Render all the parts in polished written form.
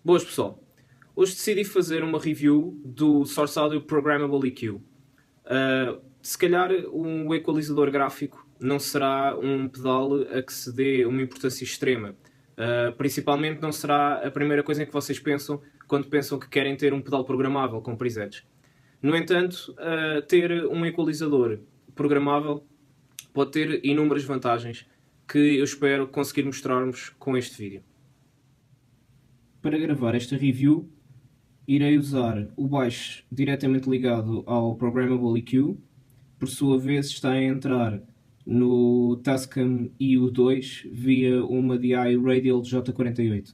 Boas, pessoal. Hoje decidi fazer uma review do Source Audio Programmable EQ. Se calhar um equalizador gráfico não será um pedal a que se dê uma importância extrema. Principalmente não será a primeira coisa em que vocês pensam quando pensam que querem ter um pedal programável com presets. No entanto, ter um equalizador programável pode ter inúmeras vantagens que eu espero conseguir mostrar-vos com este vídeo. Para gravar esta review, irei usar o baixo diretamente ligado ao Programmable EQ. Por sua vez, está a entrar no Tascam EU2 via uma DI Radial J48.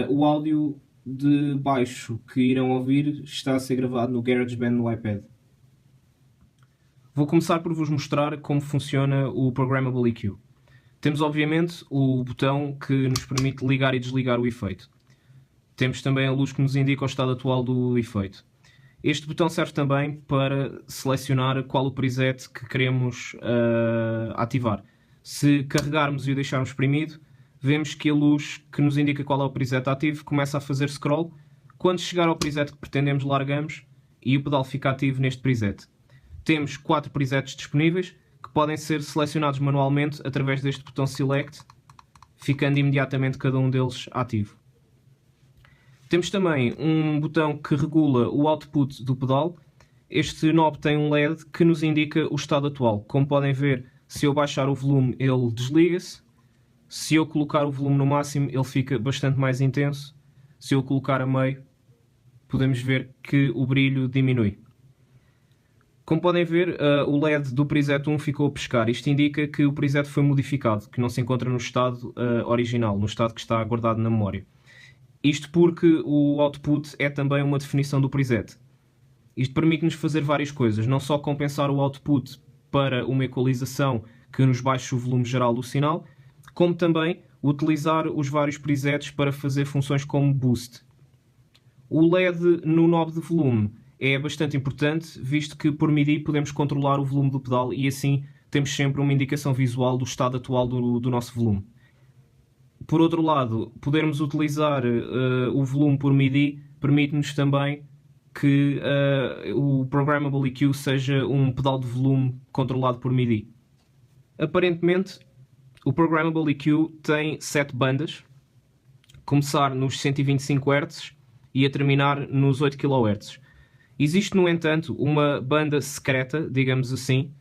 O áudio de baixo que irão ouvir está a ser gravado no GarageBand no iPad. Vou começar por vos mostrar como funciona o Programmable EQ. Temos obviamente o botão que nos permite ligar e desligar o efeito. Temos também a luz que nos indica o estado atual do efeito. Este botão serve também para selecionar qual o preset que queremos ativar. Se carregarmos e o deixarmos exprimido, vemos que a luz que nos indica qual é o preset ativo começa a fazer scroll. Quando chegar ao preset que pretendemos, largamos e o pedal fica ativo neste preset. Temos 4 presets disponíveis que podem ser selecionados manualmente através deste botão Select, ficando imediatamente cada um deles ativo. Temos também um botão que regula o output do pedal. Este knob tem um LED que nos indica o estado atual. Como podem ver, se eu baixar o volume, ele desliga-se. Se eu colocar o volume no máximo, ele fica bastante mais intenso. Se eu colocar a meio, podemos ver que o brilho diminui. Como podem ver, o LED do preset 1 ficou a piscar. Isto indica que o preset foi modificado, que não se encontra no estado original, no estado que está guardado na memória. Isto porque o output é também uma definição do preset. Isto permite-nos fazer várias coisas, não só compensar o output para uma equalização que nos baixe o volume geral do sinal, como também utilizar os vários presets para fazer funções como boost. O LED no knob de volume é bastante importante, visto que por MIDI podemos controlar o volume do pedal e assim temos sempre uma indicação visual do estado atual do nosso volume. Por outro lado, podermos utilizar o volume por MIDI permite-nos também que o Programmable EQ seja um pedal de volume controlado por MIDI. Aparentemente, o Programmable EQ tem 7 bandas, começar nos 125 Hz e a terminar nos 8 kHz. Existe, no entanto, uma banda secreta, digamos assim,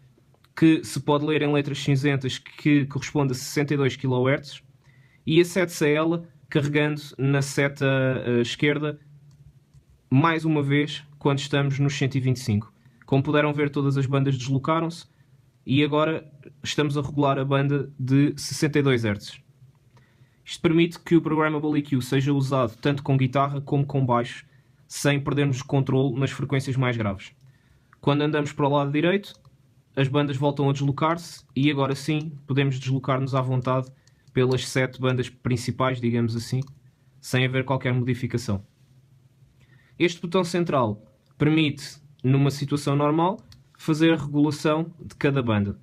que se pode ler em letras cinzentas que corresponde a 62 kHz, e acede-se a ela carregando na seta esquerda mais uma vez quando estamos nos 125. Como puderam ver, todas as bandas deslocaram-se e agora estamos a regular a banda de 62 Hz. Isto permite que o Programmable EQ seja usado tanto com guitarra como com baixo, sem perdermos o controle nas frequências mais graves. Quando andamos para o lado direito, as bandas voltam a deslocar-se e agora sim podemos deslocar-nos à vontade pelas 7 bandas principais, digamos assim, sem haver qualquer modificação. Este botão central permite, numa situação normal, fazer a regulação de cada banda.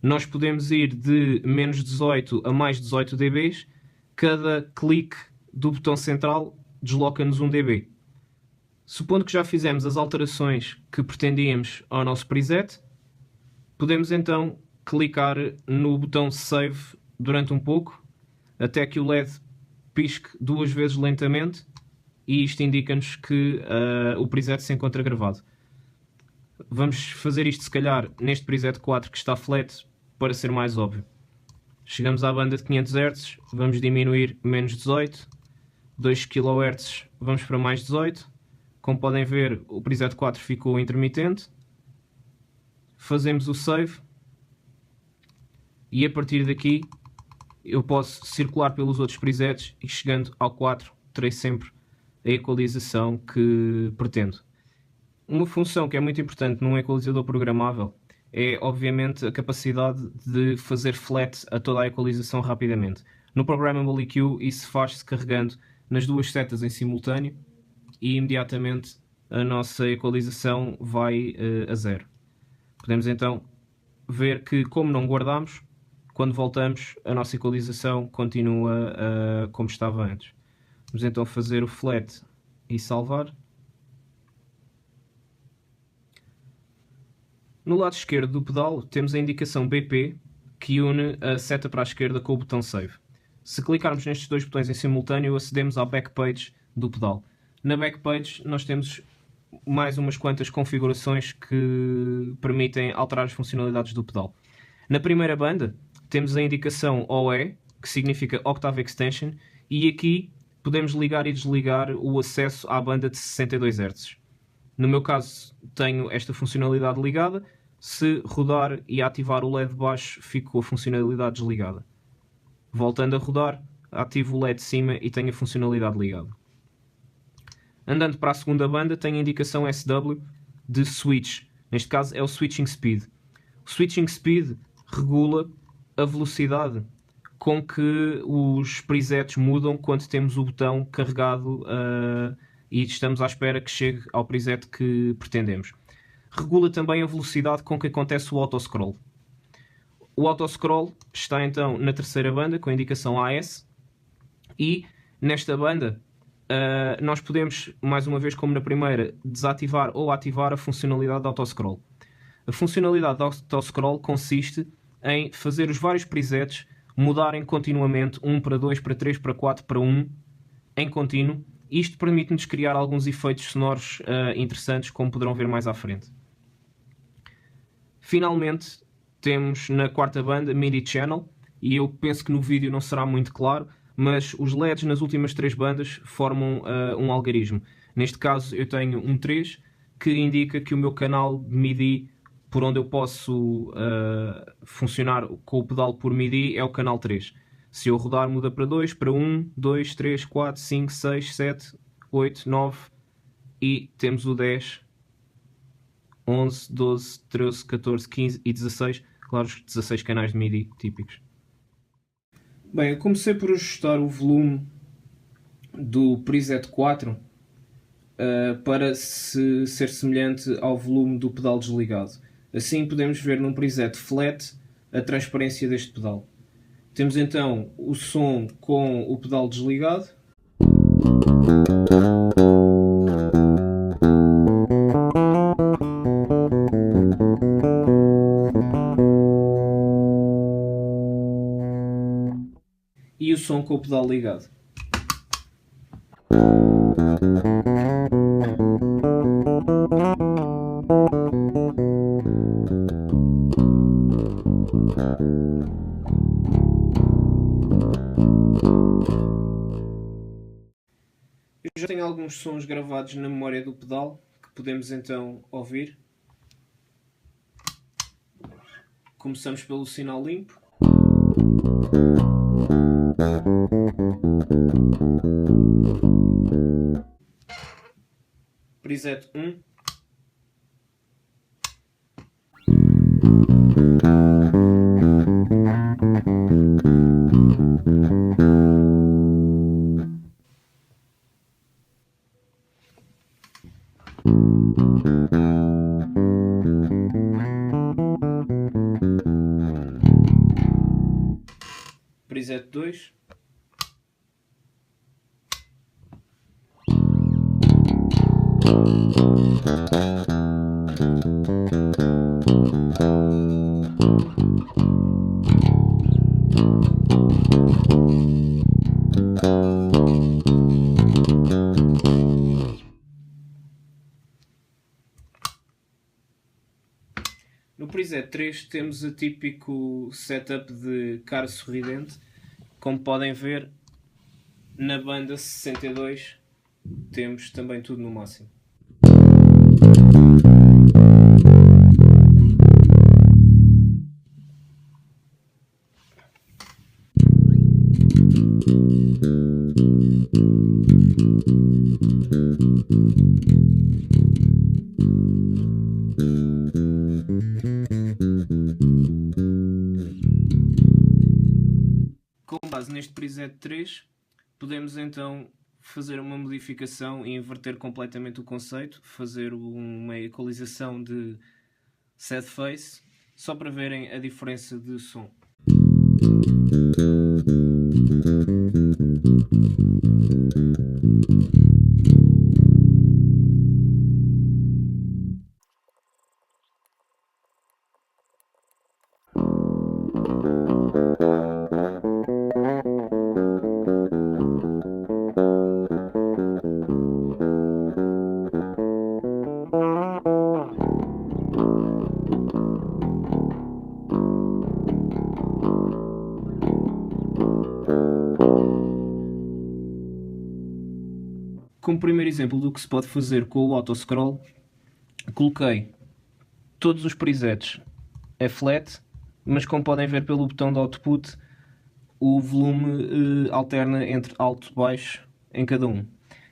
Nós podemos ir de menos 18 a mais 18 dB. Cada clique do botão central desloca-nos 1 dB. Supondo que já fizemos as alterações que pretendíamos ao nosso preset, podemos então clicar no botão Save durante um pouco, até que o LED pisque 2 vezes lentamente, e isto indica-nos que o preset se encontra gravado. Vamos fazer isto se calhar neste preset 4 que está flat, para ser mais óbvio. Chegamos à banda de 500 Hz, vamos diminuir menos 18, 2 kHz vamos para mais 18, como podem ver o preset 4 ficou intermitente, fazemos o save, e a partir daqui eu posso circular pelos outros presets e chegando ao 4 terei sempre a equalização que pretendo. Uma função que é muito importante num equalizador programável é obviamente a capacidade de fazer flat a toda a equalização rapidamente. No Programmable EQ isso faz-se carregando nas duas setas em simultâneo e imediatamente a nossa equalização vai a 0. Podemos então ver que, como não guardamos, quando voltamos, a nossa equalização continua como estava antes. Vamos então fazer o flat e salvar. No lado esquerdo do pedal temos a indicação BP, que une a seta para a esquerda com o botão Save. Se clicarmos nestes dois botões em simultâneo, acedemos à backpage do pedal. Na backpage nós temos mais umas quantas configurações que permitem alterar as funcionalidades do pedal. Na primeira banda temos a indicação OE, que significa Octave Extension, e aqui podemos ligar e desligar o acesso à banda de 62 Hz. No meu caso tenho esta funcionalidade ligada. Se rodar e ativar o LED de baixo, fico com a funcionalidade desligada. Voltando a rodar, ativo o LED de cima e tenho a funcionalidade ligada. Andando para a segunda banda, tenho a indicação SW de Switch. Neste caso é o Switching Speed. O Switching Speed regula a velocidade com que os presets mudam quando temos o botão carregado e estamos à espera que chegue ao preset que pretendemos. Regula também a velocidade com que acontece o autoscroll. O autoscroll está então na terceira banda com a indicação AS, e nesta banda nós podemos, mais uma vez como na primeira, desativar ou ativar a funcionalidade de autoscroll. A funcionalidade de autoscroll consiste em fazer os vários presets mudarem continuamente 1 para 2, para 3, para 4, para 1, em contínuo. Isto permite-nos criar alguns efeitos sonoros interessantes, como poderão ver mais à frente. Finalmente, temos na quarta banda MIDI Channel, e eu penso que no vídeo não será muito claro, mas os LEDs nas últimas 3 bandas formam um algarismo. Neste caso eu tenho um 3, que indica que o meu canal de MIDI, por onde eu posso funcionar com o pedal por MIDI, é o canal 3. Se eu rodar, muda para 2, para 1, 2, 3, 4, 5, 6, 7, 8, 9 e temos o 10, 11, 12, 13, 14, 15 e 16. Claro, os 16 canais de MIDI típicos. Bem, eu comecei por ajustar o volume do preset 4 para ser semelhante ao volume do pedal desligado. Assim podemos ver num preset flat a transparência deste pedal. Temos então o som com o pedal desligado. E o som com o pedal ligado. Eu já tenho alguns sons gravados na memória do pedal que podemos então ouvir. Começamos pelo sinal limpo. Preset 1. Preset 2. No preset 3 temos o típico setup de cara sorridente. Como podem ver, na banda 62 temos também tudo no máximo. Com base neste preset 3, podemos então fazer uma modificação e inverter completamente o conceito, fazer uma equalização de sad phase, só para verem a diferença de som. Como primeiro exemplo do que se pode fazer com o autoscroll, coloquei todos os presets a flat, mas como podem ver pelo botão de output, o volume alterna entre alto e baixo em cada um.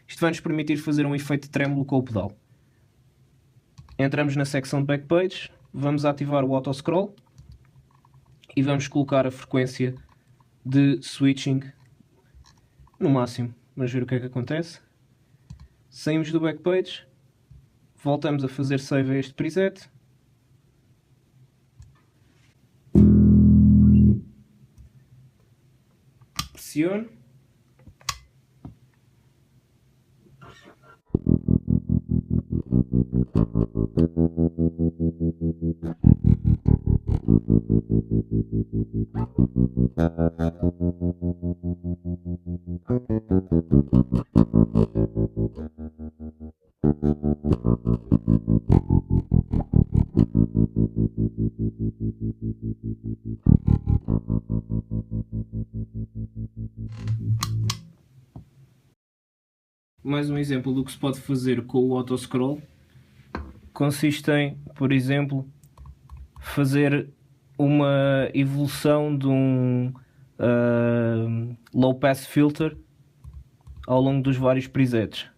Isto vai nos permitir fazer um efeito de trêmulo com o pedal. Entramos na secção de backpage, vamos ativar o autoscroll e vamos colocar a frequência de switching no máximo. Vamos ver o que é que acontece. Saímos do backpage, voltamos a fazer save a este preset. Pressiono. Mais um exemplo do que se pode fazer com o autoscroll consiste em, por exemplo, fazer uma evolução de um low pass filter ao longo dos vários presets.